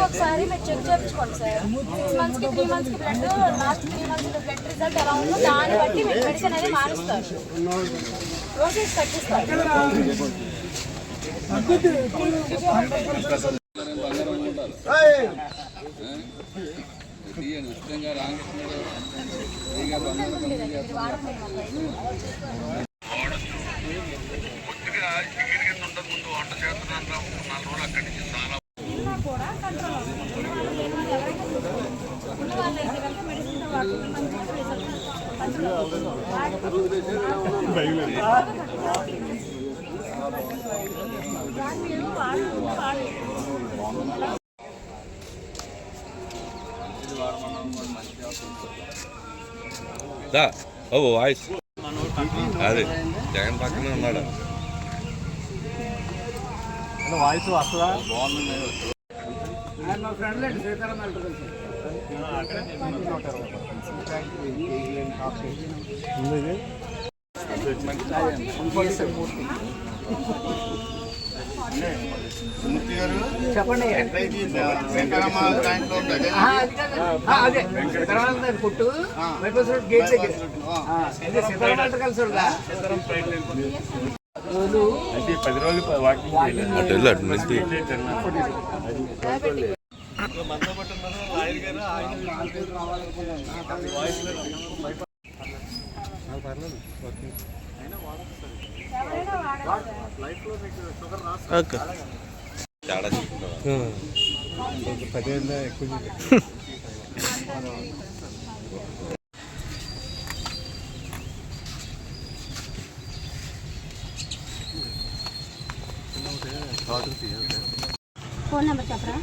ఒకసారి మీరు చెక్ చేయించుకోండి సార్. 6 months కి 3 months కి blood, last 3 months blood result ఎలా ఉందో దాన్ని బట్టి మీకు మెడిసిన్ అనేది మారుస్తారు, రోజెస్ తగ్గిస్తారు. వాయిస్ అదే జగన్ పక్కనే ఉన్నాడు. వాయిస్ వస్తుందా? మా ఫ్రెండ్ లేదు సీతారాం చెప్పండి. అదే సీతారాం కొట్టు బైపాస్ రోడ్ గేట్ దగ్గర సీతారాం అంటే కలిసి అంటే 10 రోజులు వాకింగ్ తేడా 10 ఏళ్ళ ఎక్కువ ఫోన్ నెంబర్ చెప్పరా?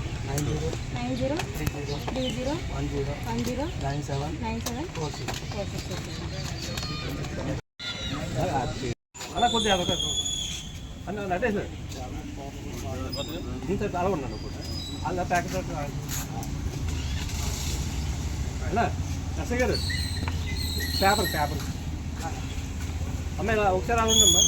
90301010979746 అలా కొద్దిగా అవకాశం అన్న అంటే సార్ ఇంత అలా ఉన్నాను అలా ప్యాకెట్ అన్నా ఎస్ఐ గారు పేపర్ అమ్మాయి ఒకసారి అలా ఉండమ్మా.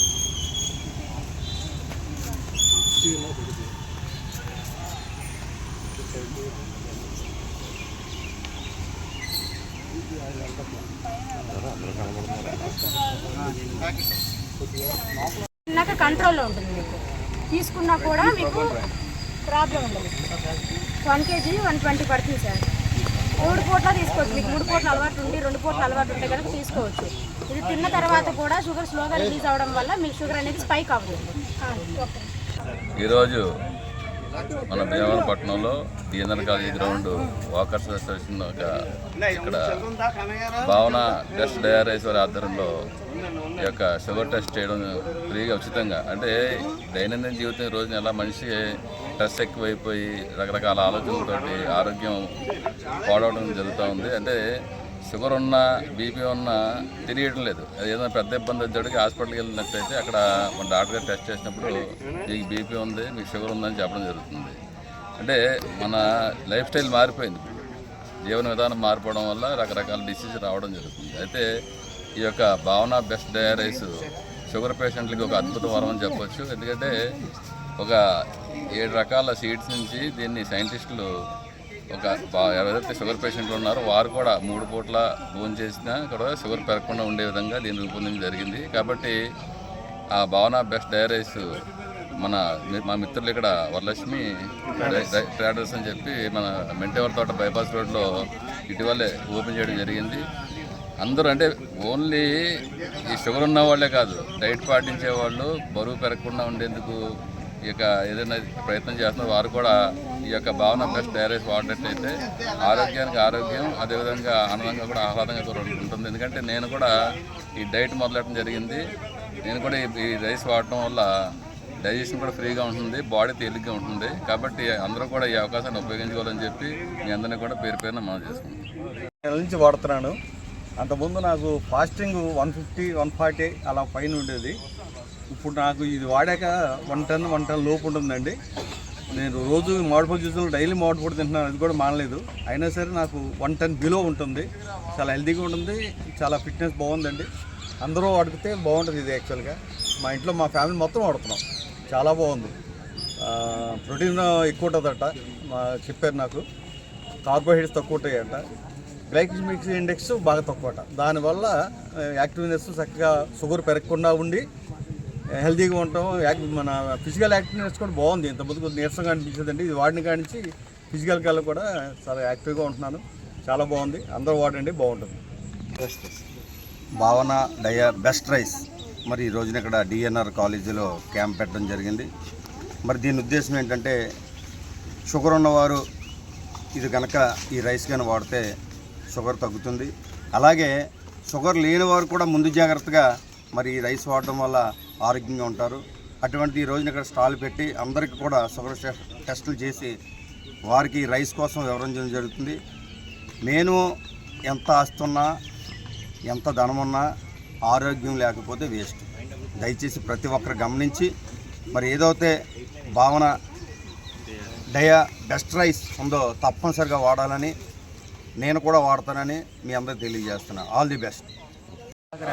తిన్నాక కంట్రోల్లో ఉంటుంది, మీకు తీసుకున్నా కూడా మీకు ప్రాబ్లం ఉండదు. 1 kg 120 పడుతుంది సార్. 3 పూట్ల తీసుకోవచ్చు, మీకు 3 పూట్ల అలవాటు ఉండి 2 పూట్ల అలవాటు ఉంటే కనుక తీసుకోవచ్చు. ఇది తిన్న తర్వాత కూడా షుగర్ స్లోగా రిలీజ్ అవ్వడం వల్ల మీకు షుగర్ అనేది స్పైక్ అవ్వదు. ఈరోజు మన భీమవరపట్నంలో DNR college ground walkers association ఇక్కడ భావన టెస్ట్ డయారైస్ వారి ఆధ్వర్యంలో ఈ యొక్క షుగర్ టెస్ట్ చేయడం ఫ్రీగా ఉచితంగా. అంటే దైనందిన జీవితం రోజున ఎలా మనిషి స్ట్రెస్ ఎక్కువైపోయి రకరకాల ఆలోచనలతోటి ఆరోగ్యం పాడవడం జరుగుతూ ఉంది. అంటే షుగర్ ఉన్నా బీపీ ఉన్నా తెలియడం లేదు. అది ఏదైనా పెద్ద ఇబ్బంది వచ్చేటికి హాస్పిటల్కి వెళ్ళినట్టయితే అక్కడ మన డాక్టర్ గారు టెస్ట్ చేసినప్పుడు మీకు బీపీ ఉంది, మీకు షుగర్ ఉందని చెప్పడం జరుగుతుంది. అంటే మన లైఫ్ స్టైల్ మారిపోయింది, జీవన విధానం మారిపోవడం వల్ల రకరకాల డిసీజ్ రావడం జరుగుతుంది. అయితే ఈ యొక్క భావన బెస్ట్ డయారైస్ షుగర్ పేషెంట్లకి ఒక అద్భుత వరం అని చెప్పొచ్చు. ఎందుకంటే ఒక 7 రకాల సీడ్స్ నుంచి దీన్ని సైంటిస్టులు ఎవరైతే షుగర్ పేషెంట్లు ఉన్నారో వారు కూడా 3 పూట్ల భోజనం చేసినా కూడా షుగర్ పెరగకుండా ఉండే విధంగా దీన్ని రూపొందించడం జరిగింది. కాబట్టి ఆ భావన బెస్ట్ డయారైస్ మా మిత్రులు ఇక్కడ వరలక్ష్మి ట్రేడర్స్ అని చెప్పి మన మెంటేవర్ తోట బైపాస్ రోడ్లో ఇటీవలే ఓపెన్ చేయడం జరిగింది. అందరూ అంటే ఓన్లీ ఈ షుగర్ ఉన్న వాళ్ళే కాదు, డైట్ పాటించే వాళ్ళు బరువు పెరగకుండా ఉండేందుకు ఈ యొక్క ఏదైనా ప్రయత్నం చేస్తున్నారు వారు కూడా ఈ యొక్క భావన బెస్ట్ డైరైస్ వాడినట్లయితే ఆరోగ్యానికి ఆరోగ్యం, అదేవిధంగా ఆనందంగా కూడా ఆహ్లాదంగా కూడా ఉంటుంది. ఎందుకంటే నేను కూడా ఈ డైట్ మొదలెట్టడం జరిగింది. నేను కూడా ఈ రైస్ వాడటం వల్ల డైజెషన్ కూడా ఫ్రీగా ఉంటుంది, బాడీ తేలిగ్గా ఉంటుంది. కాబట్టి అందరూ కూడా ఈ అవకాశాన్ని ఉపయోగించుకోవాలని చెప్పి మీ అందరినీ కూడా పేరు పేరున మనం చేసుకుంటాం. నెల నుంచి వాడుతున్నాను. అంతకుముందు నాకు ఫాస్టింగ్ 150, 140 అలా పైన ఉండేది. ఇప్పుడు నాకు ఇది వాడాక 110 లోపు ఉంటుందండి. నేను రోజు మామిడిపళ్ళు జ్యూసులు డైలీ మామిడిపళ్ళు తింటున్నాను, అది కూడా మానలేదు. అయినా సరే నాకు 110 బిలో ఉంటుంది. చాలా హెల్తీగా ఉంటుంది, చాలా ఫిట్నెస్ బాగుందండి. అందరూ వాడితే బాగుంటుంది ఇది. యాక్చువల్గా మా ఇంట్లో మా ఫ్యామిలీ మొత్తం వాడుతున్నాం, చాలా బాగుంది. ప్రోటీన్ ఎక్కువ ఉంటుందట చెప్పారు నాకు. కార్బోహైడ్రేట్స్ తక్కువ ఉంటాయంట. గ్లైసెమిక్ ఇండెక్స్ బాగా తక్కువట. దానివల్ల యాక్టివ్నెస్ చక్కగా షుగర్ పెరగకుండా ఉండి హెల్తీగా ఉంటాం. మన ఫిజికల్ యాక్టివ్నెస్ కూడా బాగుంది. ఇంతకుముందు కొద్దిగా నీరసంగా అనిపించేదండి. ఇది వాడిన కాడి నుంచి ఫిజికల్ కల్లా కూడా చాలా యాక్టివ్గా ఉంటున్నాను. చాలా బాగుంది, అందరూ వాడండి, బాగుంటుంది. భావన డయా బెస్ట్ రైస్ మరి ఈ రోజున ఇక్కడ డిఎన్ఆర్ కాలేజీలో క్యాంప్ పెట్టడం జరిగింది. మరి దీని ఉద్దేశం ఏంటంటే షుగర్ ఉన్నవారు ఇది కనుక ఈ రైస్ కానీ వాడితే షుగర్ తగ్గుతుంది. అలాగే షుగర్ లేని వారు కూడా ముందు జాగ్రత్తగా మరి ఈ రైస్ వాడడం వల్ల ఆరోగ్యంగా ఉంటారు. అటువంటి ఈ రోజున ఇక్కడ స్టాల్ పెట్టి అందరికీ కూడా షుగర్ టెస్టులు చేసి వారికి రైస్ కోసం వివరించడం జరుగుతుంది. నేను ఎంత ఆస్తున్నా ఎంత ధనమున్నా ఆరోగ్యం లేకపోతే వేస్ట్. దయచేసి ప్రతి ఒక్కరు గమనించి మరి ఏదైతే భావన డయా బెస్ట్ రైస్ ఉందో తప్పనిసరిగా వాడాలని నేను కూడా వాడతానని మీ అందరికీ తెలియజేస్తున్నాను. All the best.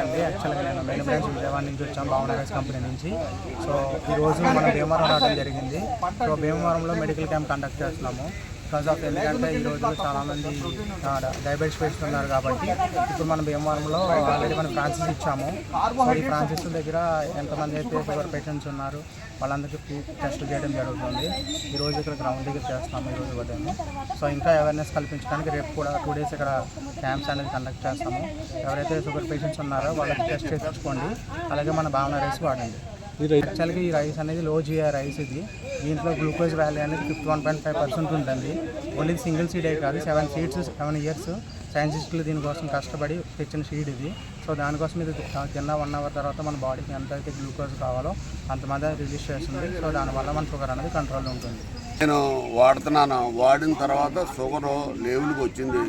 అండి యాక్చువల్గా నేను మెయిన్ బ్రాంచ్ విజయవాడ నుంచి వచ్చాను, భావన రైస్ కంపెనీ నుంచి. సో ఈరోజు మనం భీమవరం రావడం జరిగింది. సో భీమవరంలో మెడికల్ క్యాంప్ కండక్ట్ చేస్తున్నాము. బికాజ్ ఆఫ్ ఎందుకంటే ఈ రోజుల్లో చాలామంది డయాబెటీస్ పేషెంట్స్ ఉన్నారు కాబట్టి ఇప్పుడు మనం భీమవరంలో ఆల్రెడీ మనం ఫ్రాన్సిస్ ఇచ్చాము. సో ఈ ఫ్రాన్సిస్ దగ్గర ఎంతమంది అయితే షుగర్ పేషెంట్స్ ఉన్నారు వాళ్ళందరికీ ఫ్రీ టెస్ట్ చేయడం జరుగుతుంది. ఈరోజు ఇక్కడ గ్రౌండ్ దగ్గర చేస్తాము ఈరోజు ఉదయం. సో ఇంకా అవేర్నెస్ కల్పించడానికి రేపు కూడా 2 days ఇక్కడ క్యాంప్స్ అనేది కండక్ట్ చేస్తాము. ఎవరైతే షుగర్ పేషెంట్స్ ఉన్నారో వాళ్ళకి టెస్ట్ చేయించుకోండి. అలాగే మన భావన రైస్ వాడండి. యాక్చువల్గా ఈ రైస్ అనేది లో జిఐ రైస్. ఇది దీంట్లో గ్లూకోజ్ వాల్యూ అనేది 51.5% ఉంటుంది. ఓన్లీ సింగిల్ సీడే కాదు, 7 seeds 7 years సైంటిస్టులు దీనికోసం కష్టపడి తెచ్చిన సీడ్ ఇది. సో దానికోసం ఇది కింద 1 hour తర్వాత మన బాడీకి ఎంత అయితే గ్లూకోజ్ కావాలో అంతమంది రిలీజ్ చేస్తుంది. సో దానివల్ల మన షుగర్ అనేది కంట్రోల్లో ఉంటుంది. నేను వాడుతున్నాను. వాడిన తర్వాత షుగర్ లెవెల్కి వచ్చింది.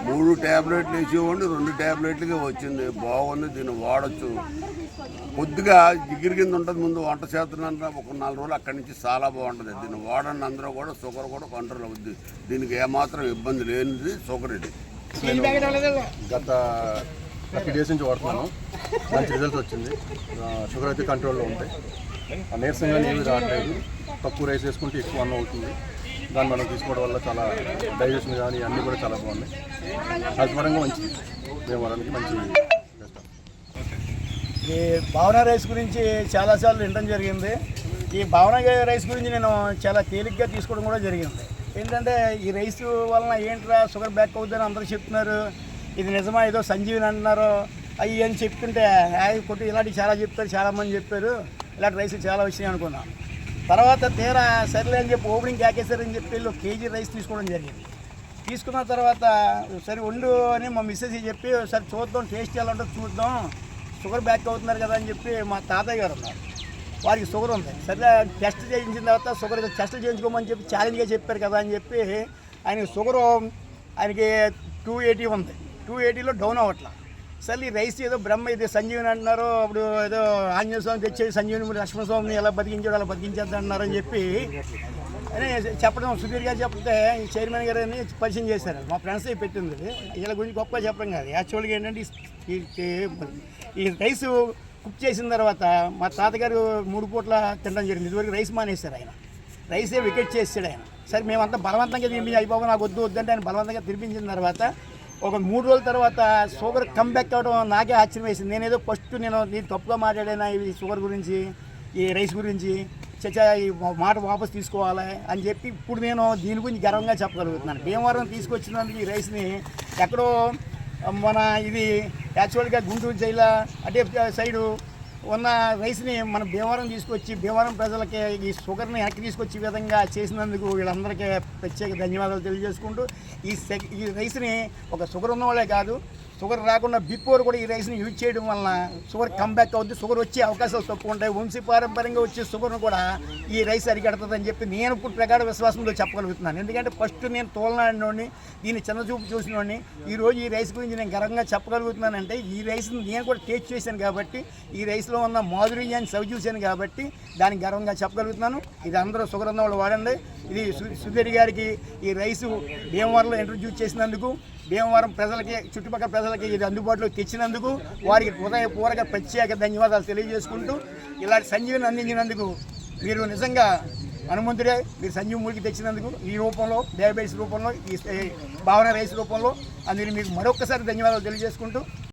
3 ట్యాబ్లెట్లు వేసేవాడిని 2 ట్యాబ్లెట్లకి వచ్చింది. బాగుంది, దీన్ని వాడచ్చు. కొద్దిగా జిగిరి కింద ఉంటుంది. ముందు వంట చేస్తున్నాను ఒక 4 రోజులు అక్కడి నుంచి చాలా బాగుంటుంది. దీన్ని వాడండి అందరూ కూడా. షుగర్ కూడా కంట్రోల్ అవుద్ది. దీనికి ఏమాత్రం ఇబ్బంది లేనిది షుగర్ ఇది. గత 30 days నుంచి వాడుతున్నాను. మంచి రిజల్ట్స్ వచ్చింది. షుగర్ అయితే కంట్రోల్లో ఉంటాయి. నీరసంగా ఏమీ రావట్లేదు. తక్కువ రైస్ వేసుకుంటే ఎక్కువ అన్నం అవుతుంది. దాన్ని మనం తీసుకోవడం వల్ల చాలా డైజెషన్ కానీ అన్నీ కూడా చాలా బాగున్నాయి. హెల్త్ పరంగా మంచిది. మేము వారానికి మంచి. ఈ భావన రైస్ గురించి చాలాసార్లు వినడం జరిగింది. ఈ భావన రైస్ గురించి నేను చాలా తేలిగ్గా తీసుకోవడం కూడా జరిగింది. ఏంటంటే ఈ రైస్ వలన ఏంట్రా షుగర్ బ్యాక్ అవుతుందని అందరూ చెప్తున్నారు. ఇది నిజమా, ఏదో సంజీవిని అంటున్నారు అవి అని చెప్తుంటే కొట్టి ఇలాంటివి చాలా చెప్తారు, చాలామంది చెప్పారు. ఇలాంటి రైస్ చాలా వచ్చినాయి అనుకున్నాను. తర్వాత తీరా సర్లే అని చెప్పి ఓపెనింగ్ క్యాకేసారని చెప్పి వీళ్ళు 1 kg రైస్ తీసుకోవడం జరిగింది. తీసుకున్న తర్వాత సరే వండు అని మా మిస్సెస్ చెప్పి సరే చూద్దాం, టేస్ట్ ఎలా ఉంటుందో చూద్దాం, షుగర్ బ్యాక్ అవుతున్నారు కదా అని చెప్పి మా తాతయ్య గారు ఉన్నారు, వారికి షుగర్ ఉంది. సరే టెస్ట్ చేయించిన తర్వాత షుగర్ టెస్టులు చేయించుకోమని చెప్పి ఛాలెంజ్గా చెప్పారు కదా అని చెప్పి ఆయన షుగరు ఆయనకి 280 ఉంది. 280లో డౌన్ అవ్వట్లా. సరే ఈ రైస్ ఏదో బ్రహ్మ ఇది సంజీవిని అంటున్నారు. అప్పుడు ఏదో ఆంజనేయ స్వామి తెచ్చేది సంజీవిని లక్ష్మణస్వామిని ఎలా బతికించాడు అలా బతికించేద్దాం అన్నారని చెప్పి అని చెప్పడం సుధీర్ గారు చెప్తే ఈ చైర్మన్ గారు అని పరిచయం చేశారు. మా ఫ్రెండ్స్ పెట్టింది. వీళ్ళ గురించి గొప్పగా చెప్పడం కాదు. యాక్చువల్గా ఏంటంటే ఈ రైస్ కుక్ చేసిన తర్వాత మా తాతగారు 3 పూట్ల తినడం జరిగింది. ఇదివరకు రైస్ మానేశారు ఆయన. రైసే వికెట్ చేసాడు ఆయన. సరే మేమంతా బలవంతంగా తినిపించి అయిపోయి నాకు వద్దంటే ఆయన బలవంతంగా తినిపించిన తర్వాత ఒక 3 రోజుల తర్వాత షుగర్ కమ్బ్యాక్ అవ్వడం నాకే ఆశ్చర్యం వేసింది. నేనేదో ఫస్ట్ నేను తప్పుగా మాట్లాడాను ఈ షుగర్ గురించి, ఈ రైస్ గురించి, చచ్చా ఈ మాట వాపసు తీసుకోవాలి అని చెప్పి ఇప్పుడు నేను దీని గురించి గర్వంగా చెప్పగలుగుతున్నాను. భీమవరం తీసుకొచ్చినందుకు ఈ రైస్ని ఎక్కడో మన ఇది యాక్చువల్గా గుంటూరు జైలు అటే సైడు ఉన్న రైస్ని మన భీమవరం తీసుకొచ్చి భీమవరం ప్రజలకి ఈ షుగర్ని వెనక్కి తీసుకొచ్చే విధంగా చేసినందుకు వీళ్ళందరికీ ప్రత్యేక ధన్యవాదాలు తెలియజేసుకుంటూ ఈ రైస్ని ఒక షుగర్ ఉన్న వాళ్ళే కాదు షుగర్ రాకుండా బిఫోర్ కూడా ఈ రైస్ని యూజ్ చేయడం వలన షుగర్ కమ్బ్యాక్ అవుద్ది, షుగర్ వచ్చే అవకాశాలు తక్కువ ఉంటాయి. వంశపారంపర్యంగా వచ్చే షుగర్ను కూడా ఈ రైస్ అరికడుతుందని చెప్పి నేను ఇప్పుడు ప్రగాఢ విశ్వాసంతో చెప్పగలుగుతున్నాను. ఎందుకంటే ఫస్ట్ నేను తోలనాడినోడిని, దీన్ని చిన్నచూపు చూసినోడిని, ఈరోజు ఈ రైస్ గురించి నేను గర్వంగా చెప్పగలుగుతున్నానంటే ఈ రైస్ని నేను కూడా టేస్ట్ చేశాను కాబట్టి, ఈ రైస్లో ఉన్న మాధుర్యాన్ని సవి చూశాను కాబట్టి దానికి గర్వంగా చెప్పగలుగుతున్నాను. ఇది అందరూ షుగర్ ఉన్న వాళ్ళు వాడండి. ఇది సుధీర్ గారికి ఈ రైసు భీమవరంలో ఇంట్రడ్యూస్ చేసినందుకు, భీమవరం ప్రజలకి, చుట్టుపక్కల ప్రజలకి ఇది అందుబాటులోకి తెచ్చినందుకు వారికి హృదయపూర్వక ప్రత్యేక ధన్యవాదాలు తెలియజేసుకుంటూ, ఇలాంటి సంజీవిని అందించినందుకు మీరు నిజంగా హనుమంతుడే. మీరు సంజీవమూలికి తెచ్చినందుకు ఈ రూపంలో, డయాబెటీస్ రూపంలో, ఈ భావన రైస్ రూపంలో అందుకు మీకు మరొకసారి ధన్యవాదాలు తెలియజేసుకుంటూ